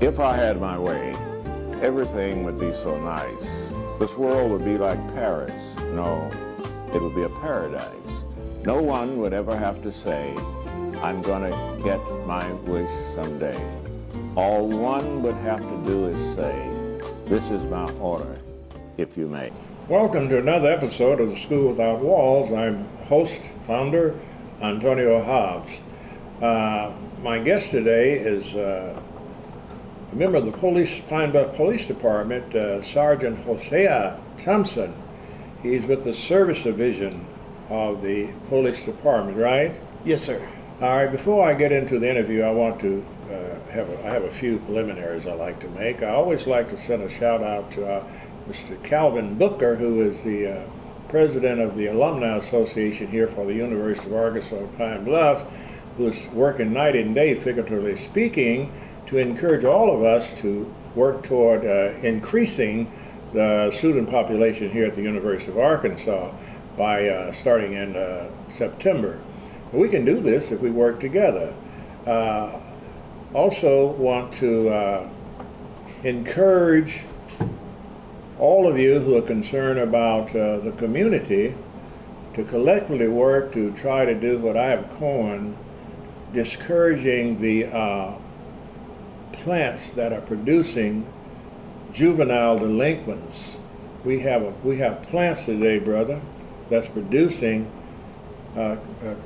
If I had my way, everything would be so nice. This world would be like Paris. No, it would be a paradise. No one would ever have to say, I'm gonna get my wish someday. All one would have to do is say, this is my order, if you may. Welcome to another episode of the School Without Walls. I'm host, founder, Antonio Hobbs. My guest today is a member of the Pine Bluff Police Department, Sergeant HOSEA Thompson. He's with the Service Division of the Police Department, right? Yes, sir. All right, before I get into the interview, I want to I have a few preliminaries I like to make. I always like to send a shout out to Mr. Calvin Booker, who is the president of the Alumni Association here for the University of Arkansas Pine Bluff, who's working night and day, figuratively speaking, to encourage all of us to work toward increasing the student population here at the University of Arkansas by starting in September. We can do this if we work together. Also want to encourage all of you who are concerned about the community to collectively work to try to do what I have coined discouraging the plants that are producing juvenile delinquents. We have plants today, brother, that's producing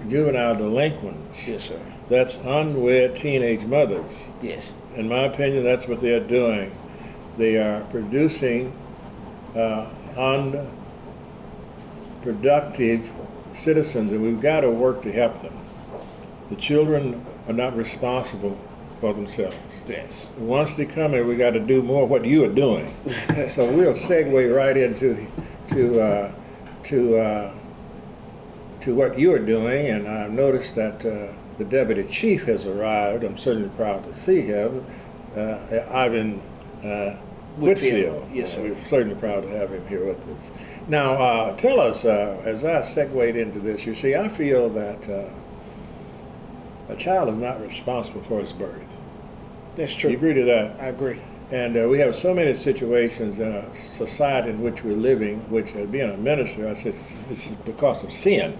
juvenile delinquents. Yes, sir. That's unwed teenage mothers. Yes. In my opinion, that's what they're doing. They are producing unproductive citizens, and we've got to work to help them. The children are not responsible for themselves. Yes. Once they come here, we got to do more what you are doing. So we'll segue right into what you are doing, and I've noticed that the deputy chief has arrived. I'm certainly proud to see him, Ivan Whitfield. Yes, sir. We're certainly proud to have him here with us. Now, tell us, as I segued into this, you see, I feel that a child is not responsible for his birth. That's true. You agree to that? I agree. And we have so many situations in a society in which we're living, which being a minister, I said it's because of sin.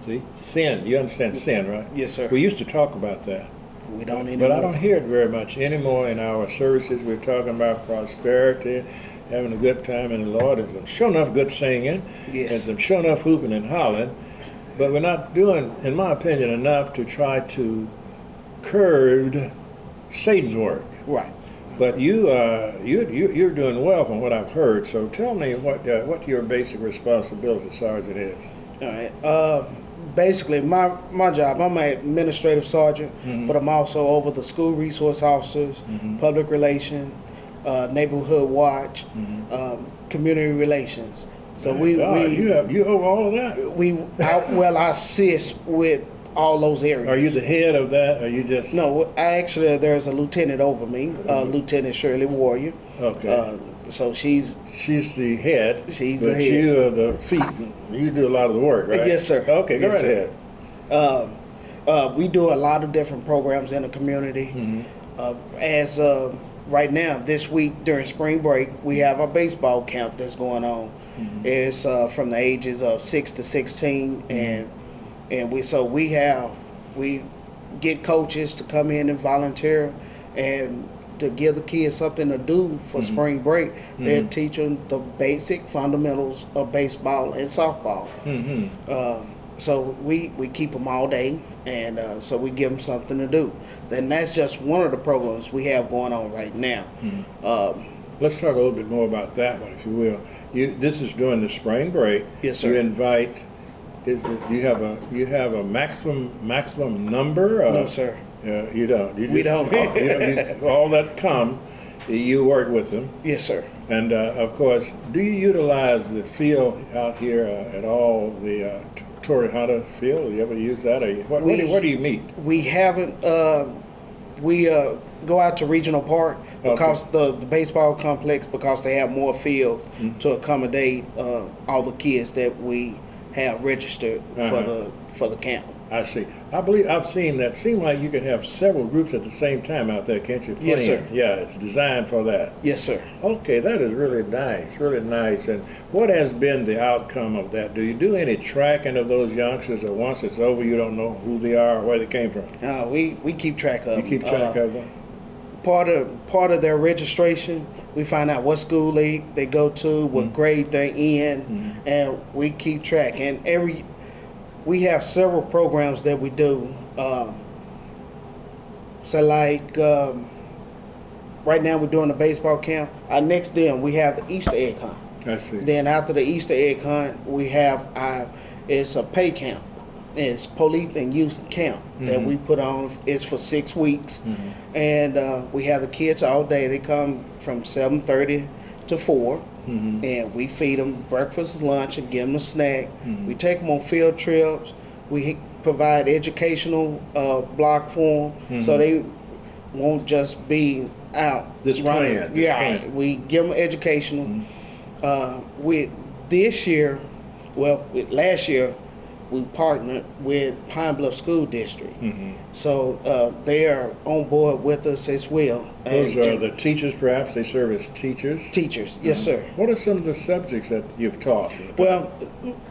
See? Sin. You understand sin, right? Yes, sir. We used to talk about that. We don't anymore. But I don't hear it very much anymore in our services. We're talking about prosperity, having a good time in the Lord, and some sure enough good singing, Yes. and some sure enough hooping and hollering. But we're not doing, in my opinion, enough to try to curb Satan's work. Right. But you're doing well from what I've heard. So tell me what your basic responsibility, Sergeant, is. All right. Basically, my job, I'm an administrative sergeant, but I'm also over the school resource officers, public relations, neighborhood watch, community relations. So you over all of that. I assist with all those areas. Are you the head of that, or you just? No, there's a lieutenant over me, Lieutenant Shirley Warrior. Okay. So she's the head. She's but the head. You are the feet. You do a lot of the work, right? Yes, sir. Okay, go Yes, right sir. ahead. We do a lot of different programs in the community. As right now, this week during spring break, we have a baseball camp that's going on. It's from the ages of 6 to 16, and we get coaches to come in and volunteer and to give the kids something to do for spring break. They're teaching the basic fundamentals of baseball and softball. So we keep them all day, and so we give them something to do. Then that's just one of the programs we have going on right now. Let's talk a little bit more about that one, if you will. This is during the spring break. Yes, sir. You invite. Do you have a maximum number? No, sir. You don't. We don't. All that come, you work with them. Yes, sir. And of course, do you utilize the field out here at all, the Torrey Hunter field? Do you ever use that? Or where do you meet? We haven't. We go out to Regional Park because the baseball complex, because they have more fields to accommodate all the kids that we have registered for the camp. I see. I believe I've seen that. Seems like you can have several groups at the same time out there, can't you? Playing? Yes, sir. Yeah, it's designed for that. Yes, sir. Okay, that is really nice, really nice. And what has been the outcome of that? Do you do any tracking of those youngsters, or once it's over, you don't know who they are or where they came from? We keep track of them. You keep track of them? Part of their registration, we find out what school they go to, what grade they're in, and we keep track. And we have several programs that we do. So like right now we're doing a baseball camp. Our next day we have the Easter egg hunt. I see. Then after the Easter egg hunt, we have it's a pay camp. It's police and youth camp that we put on. It's for 6 weeks, and we have the kids all day. They come from 7:30 to 4, and we feed them breakfast, lunch, and give them a snack. We take them on field trips. We provide educational block for them, so they won't just be out This running. plan. Yeah, we give them educational. With this year, last year, we partnered with Pine Bluff School District. So they are on board with us as well. Those are the teachers, perhaps? They serve as teachers? Teachers, yes, sir. What are some of the subjects that you've taught? Well,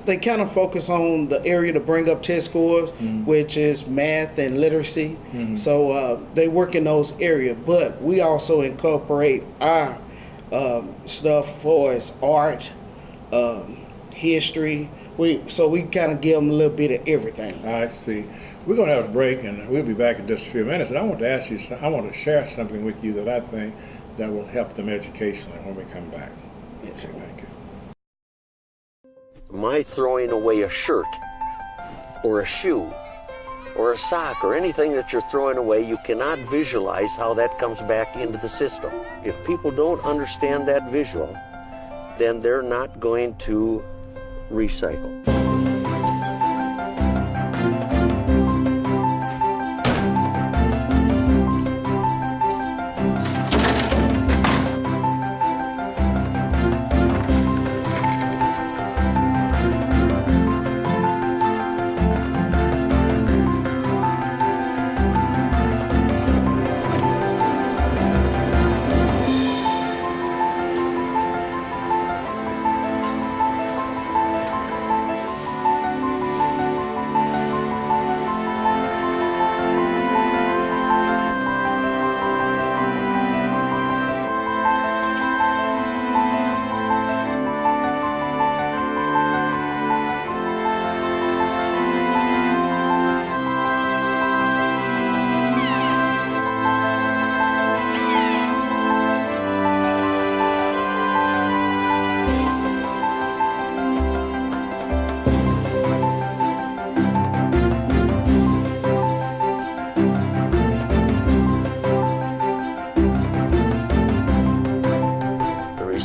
they kind of focus on the area to bring up test scores, which is math and literacy. So they work in those areas, but we also incorporate our stuff for as art, history. So we kind of give them a little bit of everything. I see. We're going to have a break, and we'll be back in just a few minutes. And I want to ask you, I want to share something with you that I think that will help them educationally when we come back. Yes, Okay, thank you. My throwing away a shirt or a shoe or a sock or anything that you're throwing away, you cannot visualize how that comes back into the system. If people don't understand that visual, then they're not going to recycle.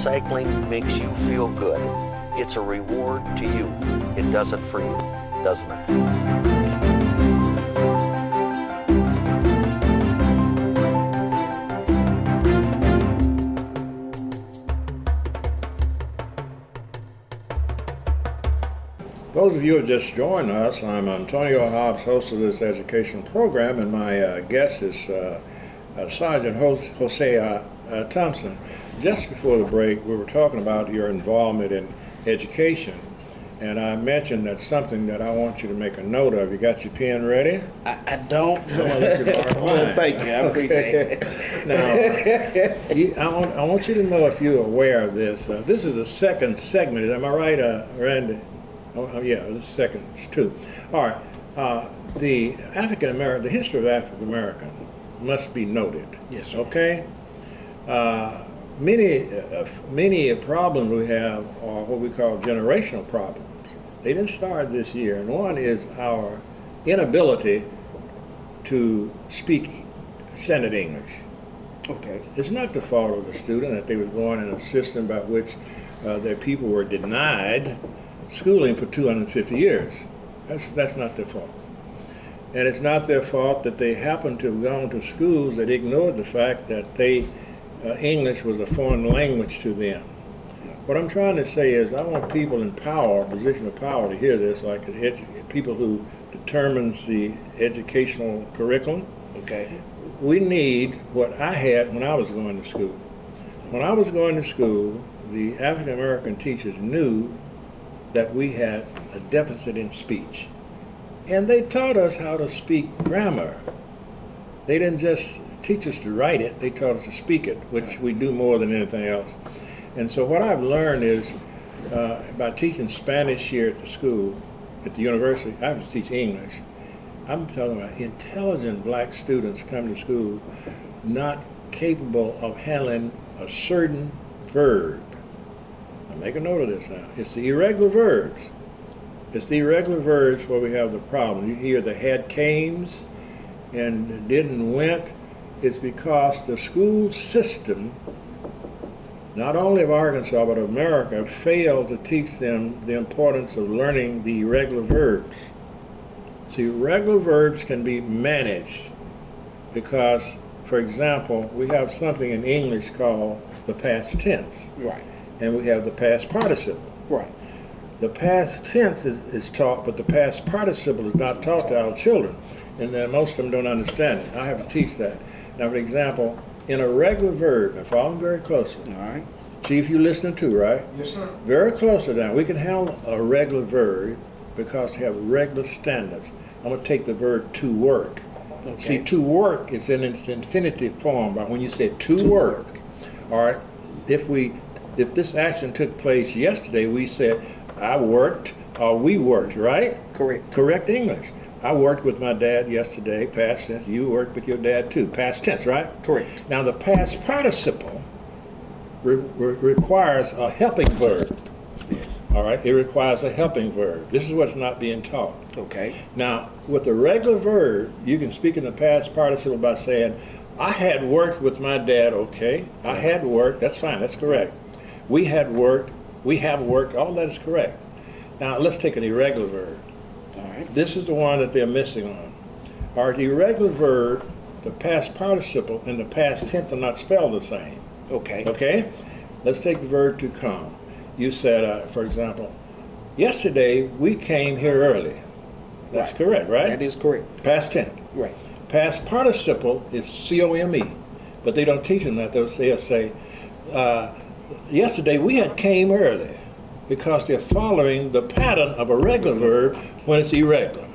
Recycling makes you feel good. It's a reward to you. It does it for you, doesn't it? Those of you who have just joined us, I'm Antonio Hobbs, host of this educational program, and my guest is Sergeant HOSEA Thompson. Just before the break, we were talking about your involvement in education, and I mentioned that's something that I want you to make a note of. You got your pen ready? I don't. I'm gonna let you borrow mine. Well, thank you. I appreciate it. Now, I want you to know, if you're aware of this. This is the second segment. Am I right, Randy? Yeah, the second. It's two. All right. The African-American, the history of African-American must be noted. Yes, sir. Okay? Many problems we have are what we call generational problems. They didn't start this year, and one is our inability to speak Senate English. Okay. It's not the fault of the student that they were born in a system by which their people were denied schooling for 250 years. That's not their fault. And it's not their fault that they happened to have gone to schools that ignored the fact that English was a foreign language to them. What I'm trying to say is I want people in power, position of power, to hear this, like people who determines the educational curriculum. Okay. We need what I had when I was going to school. When I was going to school, the African American teachers knew that we had a deficit in speech. And they taught us how to speak grammar. They didn't just teach us to write it, they taught us to speak it, which we do more than anything else. And so what I've learned is, by teaching Spanish here at the school, at the university, I have to teach English. I'm talking about intelligent black students come to school not capable of handling a certain verb. Now make a note of this now. It's the irregular verbs. It's the irregular verbs where we have the problem. You hear the had cames and didn't went. It's because the school system, not only of Arkansas but of America, failed to teach them the importance of learning the irregular verbs. See, irregular verbs can be managed because, for example, we have something in English called the past tense. Right. And we have the past participle. Right. The past tense is taught, but the past participle is not taught to our children. And most of them don't understand it. I have to teach that. Now, for example, in a regular verb, now follow very closely. All right. See if you're listening too, right? Yes, sir. Very closely now. We can handle a regular verb because they have regular standards. I'm going to take the verb to work. Okay. See, to work is in its infinitive form, but when you say to work, all right, if this action took place yesterday, we said, I worked or we worked, right? Correct. Correct English. I worked with my dad yesterday, past tense. You worked with your dad too, past tense, right? Correct. Now the past participle requires a helping verb. Yes. All right, it requires a helping verb. This is what's not being taught. Okay. Now, with the regular verb, you can speak in the past participle by saying, I had worked with my dad, okay? I had worked, that's fine, that's correct. We had worked, we have worked, all that is correct. Now, let's take an irregular verb. All right. This is the one that they're missing on. All right, the irregular verb, the past participle, and the past tense are not spelled the same. Okay. Okay? Let's take the verb to come. You said, for example, yesterday we came here early. That's correct, right? That is correct. Past tense. Right. Past participle is C-O-M-E, but they don't teach them that. They'll say, yesterday we had came early, because they're following the pattern of a regular verb when it's irregular.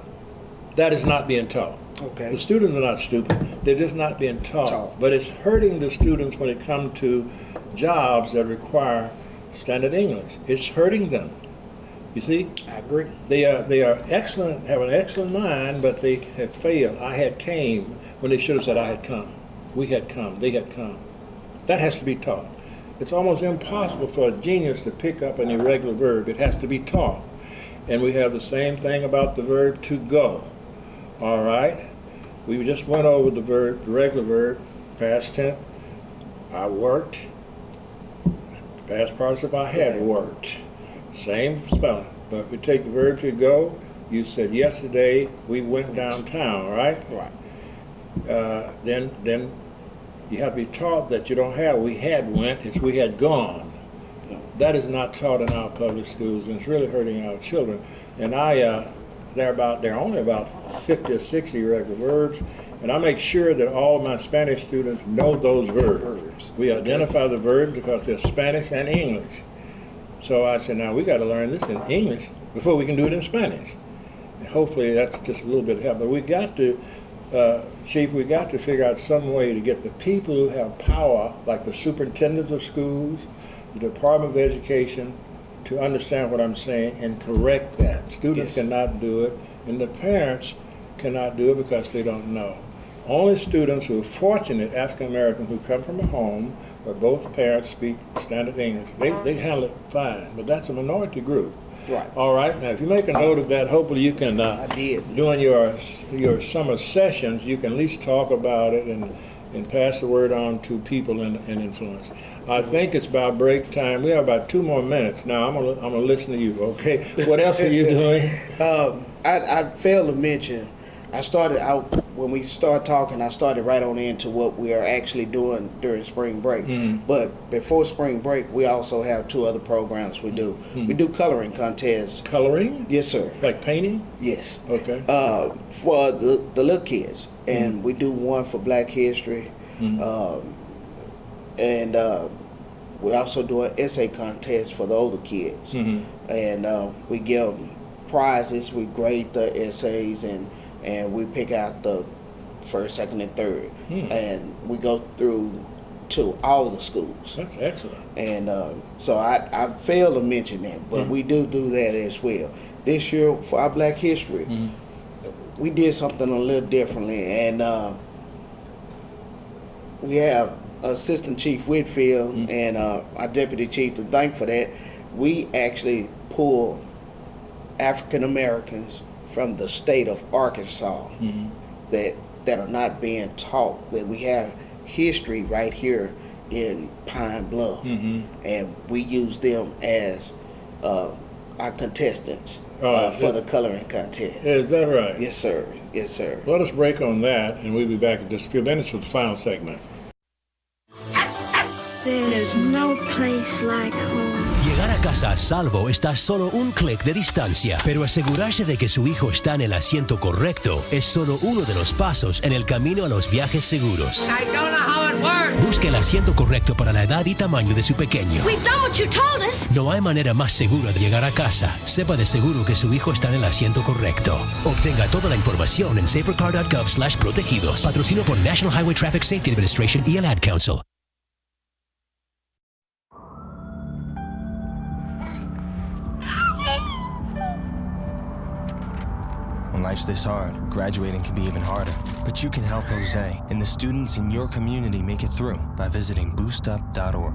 That is not being taught. Okay. The students are not stupid. They're just not being taught. But it's hurting the students when it comes to jobs that require standard English. It's hurting them. You see? I agree. They are excellent, have an excellent mind, but they have failed. I had came when they should have said I had come. We had come. They had come. That has to be taught. It's almost impossible for a genius to pick up an irregular verb. It has to be taught. And we have the same thing about the verb to go. All right? We just went over the verb, the regular verb, past tense. I worked. Past participle, I had worked. Same spelling. But if we take the verb to go, you said yesterday we went downtown, right? Right. Then you have to be taught that you don't have we had went, it's we had gone. No. That is not taught in our public schools, and it's really hurting our children. And there are only about 50 or 60 regular verbs, and I make sure that all of my Spanish students know those verbs. We identify the verbs because they're Spanish and English. So I said, now we got to learn this in English before we can do it in Spanish. And hopefully that's just a little bit of help. But we got to, Chief, we got to figure out some way to get the people who have power, like the superintendents of schools, the Department of Education, to understand what I'm saying and correct that. Students cannot do it, and the parents cannot do it because they don't know. Only students who are fortunate, African American, who come from a home where both parents speak standard English, they handle it fine, but that's a minority group. Right. All right, now if you make a note of that, hopefully you can, during your summer sessions, you can at least talk about it and pass the word on to people and influence. I think it's about break time. We have about 2 more minutes. Now I'm gonna listen to you, okay? What else are you doing? I failed to mention, I started out when we start talking, I started right on into what we are actually doing during spring break. But before spring break, we also have 2 other programs we do. We do coloring contests. Coloring? Yes, sir. Like painting? Yes. Okay. For the little kids. And we do one for Black History. And we also do an essay contest for the older kids. And we give prizes. We grade the essays and we pick out the first, second, and third. And we go through to all the schools. That's excellent. And so I failed to mention that, but we do that as well. This year for our Black History, we did something a little differently, and we have Assistant Chief Whitfield and our Deputy Chief to thank for that. We actually pull African Americans from the state of Arkansas that are not being taught, that we have history right here in Pine Bluff, and we use them as our contestants for the coloring contest. Is that right? Yes, sir. Yes, sir. Let us break on that, and we'll be back in just a few minutes with the final segment. There's no place like home. Llegar a casa a salvo está a solo un clic de distancia, pero asegurarse de que su hijo está en el asiento correcto es solo uno de los pasos en el camino a los viajes seguros. I don't know how it works. Busque el asiento correcto para la edad y tamaño de su pequeño. We've done what you told us. No hay manera más segura de llegar a casa. Sepa de seguro que su hijo está en el asiento correcto. Obtenga toda la información en safercar.gov/protegidos. Patrocinio por National Highway Traffic Safety Administration y el Ad Council. When life's this hard, graduating can be even harder. But you can help HOSEA and the students in your community make it through by visiting boostup.org.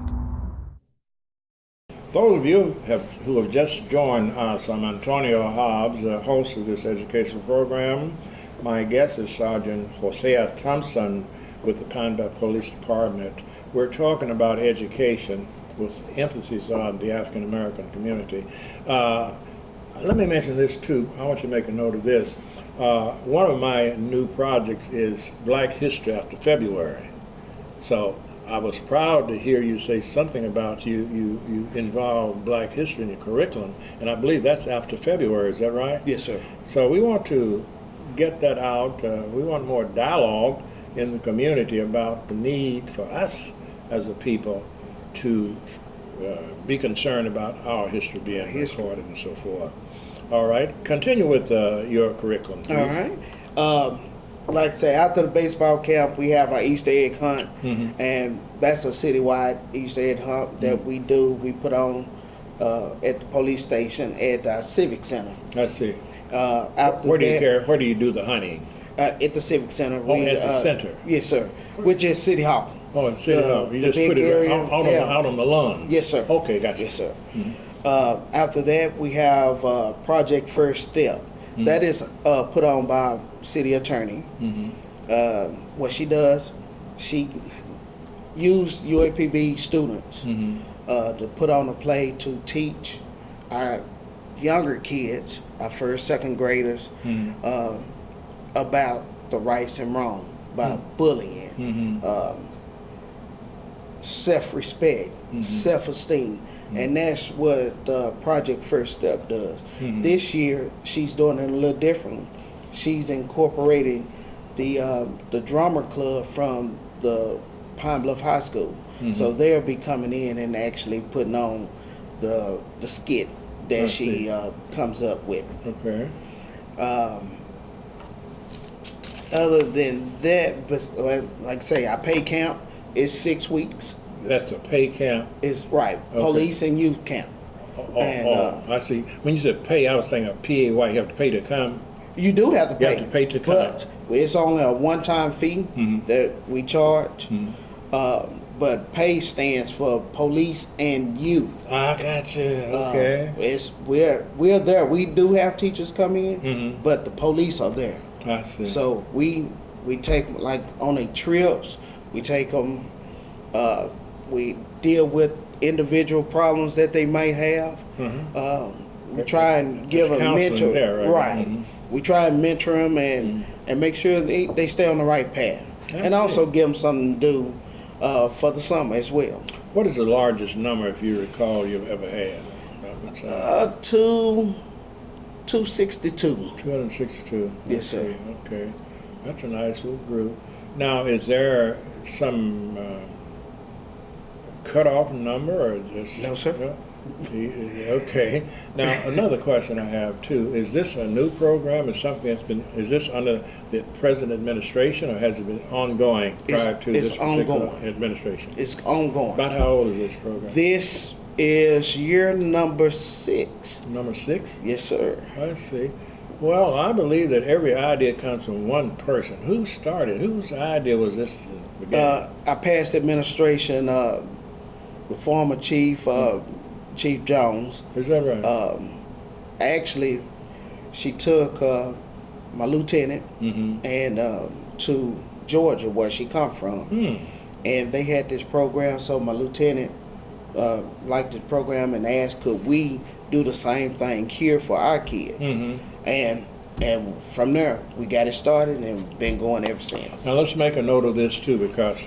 Those of you who have just joined us, I'm Antonio Hobbs, the host of this educational program. My guest is Sergeant HOSEA Thompson with the Pine Bluff Police Department. We're talking about education with emphasis on the African American community. Let me mention this too. I want you to make a note of this. One of my new projects is Black History after February. So I was proud to hear you say something about you involve Black History in your curriculum, and I believe that's after February. Is that right? Yes, sir. So we want to get that out. We want more dialogue in the community about the need for us as a people to be concerned about our history being recorded and so forth. All right, continue with your curriculum, please. All right. Like I say, after the baseball camp, we have our Easter egg hunt, and that's a citywide Easter egg hunt that we do. We put on at the police station at our Civic Center. I see. Where do you do the hunting? At the Civic Center. At the center? Yes, sir, which is City Hall. Oh, at City Hall. You just put it out on the lawn? Yes, sir. Okay, gotcha. Yes, sir. After that, we have Project First Step. That is put on by city attorney. What she does, she used UAPB students to put on a play to teach our younger kids, our first, second graders, about the rights and wrong, about bullying, self-respect, self-esteem. And that's what Project First Step does. This year, she's doing it a little differently. She's incorporating the drummer club from the Pine Bluff High School. So they'll be coming in and actually putting on the skit that she comes up with. Okay. Other than that, but like I say, our pay camp is 6 weeks. That's a pay camp? It's right. Okay. Police and youth camp. I see. When you said pay, I was thinking PAY. You have to pay to come. You do have to pay. You have to pay to come. But it's only a one-time fee that we charge. But pay stands for police and youth. I got you. Okay. We're there. We do have teachers come in, but the police are there. I see. So we take, like on their trips, we take them. We deal with individual problems that they might have. we try and give There's a counseling mentor. there, right? We try and mentor them and make sure they stay on the right path, and also give them something to do for the summer as well. What is the largest number, if you recall, you've ever had? 262. 262. Yes, sir. Okay, that's a nice little group. Now, is there some cutoff number, or just No, sir. Okay. Now, another question I have too: is this a new program? Is something that's been? Is this under the present administration, or has it been ongoing prior to this particular administration? It's ongoing. About how old is this program? This is year number 6. Number 6? Yes, sir. I see. Well, I believe that every idea comes from one person. Who started? Whose idea was this to begin? Our past administration, the former chief, Chief Jones. Is that right? Actually, she took my lieutenant and to Georgia, where she come from, and they had this program. So my lieutenant liked the program and asked, could we do the same thing here for our kids? And from there, we got it started and been going ever since. Now let's make a note of this too, because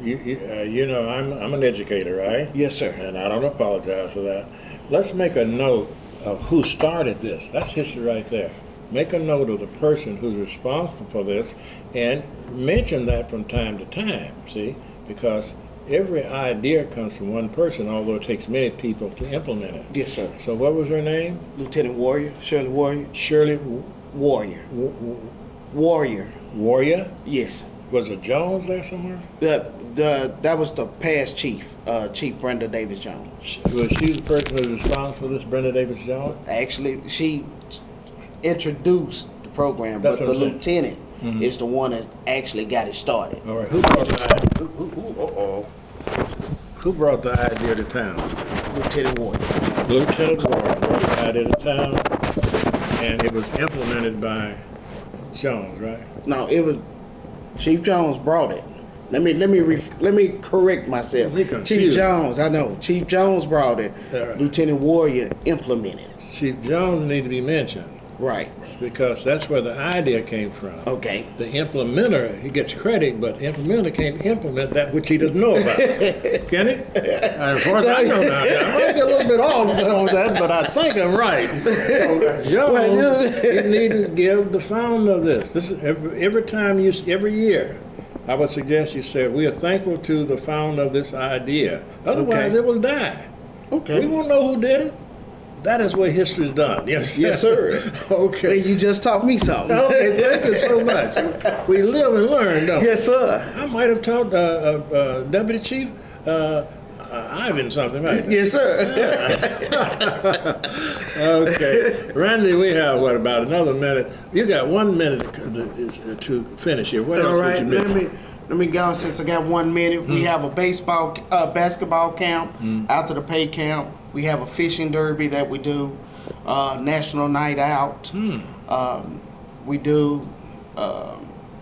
you know I'm an educator, right? Yes, sir. And I don't apologize for that. Let's make a note of who started this. That's history right there. Make a note of the person who's responsible for this, and mention that from time to time. See, because every idea comes from one person, although it takes many people to implement it. Yes, sir. So what was her name? Lieutenant Warrior, Shirley Warrior. Shirley Warrior. Warrior. Warrior? Yes. Was it Jones there somewhere? That was the past chief, Chief Brenda Davis Jones. Was she the person who was responsible for this, Brenda Davis Jones? Actually, she introduced the program, That's but what the I'm saying. lieutenant is the one that actually got it started. All right. Who brought the Who brought the idea to town? Lieutenant Warrior. Lieutenant Warrior brought the idea to town, and it was implemented by Jones, right? No, it was Chief Jones brought it. Let me correct myself. Chief Jones, I know. Chief Jones brought it. Right. Lieutenant Warrior implemented it. Chief Jones need to be mentioned. Right. Because that's where the idea came from. Okay. The implementer, he gets credit, but the implementer can't implement that which he doesn't know about. Can he? As far as I know now, I might be a little bit off on that, but I think I'm right. So, Jones, you need to give the sound of this. This is every year. I would suggest you say, we are thankful to the founder of this idea. Otherwise, it will die. Okay. We won't know who did it. That is where history is done. Yes, yes, sir. Okay. You just taught me something. Okay, thank you so much. We live and learn, don't we? Yes, sir. I might have taught Deputy Chief Ivan something, right? Yes, sir. Okay. Randy, we have, about another minute? You got 1 minute to finish here. What else did you miss? Let me go, since I got 1 minute. We have a basketball camp after the pay camp. We have a fishing derby that we do, national night out. We do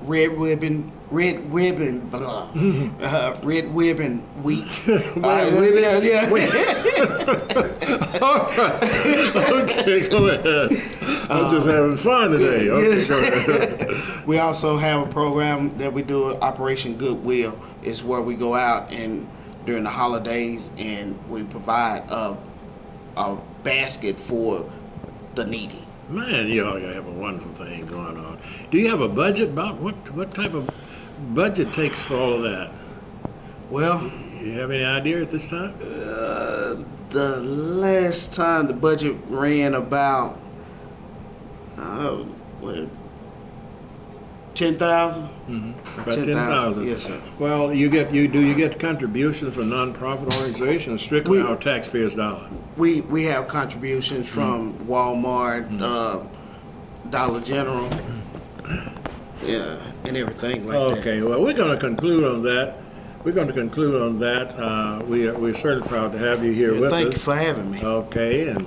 red ribbon week. All right. Okay, go ahead. I'm just having fun today. Okay, Yes. go ahead. We also have a program that we do, Operation Goodwill, is where we go out and during the holidays and we provide a basket for the needy. Man, you all have a wonderful thing going on. Do you have a budget about what type of budget takes for all of that? Well, you have any idea at this time? The last time the budget ran about 10,000. About 10,000. Yes, sir. Well, you get contributions from nonprofit organizations strictly our taxpayers' dollar. We have contributions from Walmart, Dollar General, and everything like that. Okay, well, we're going to conclude on that. We're certainly proud to have you here with us. Thank you for having me. Okay, and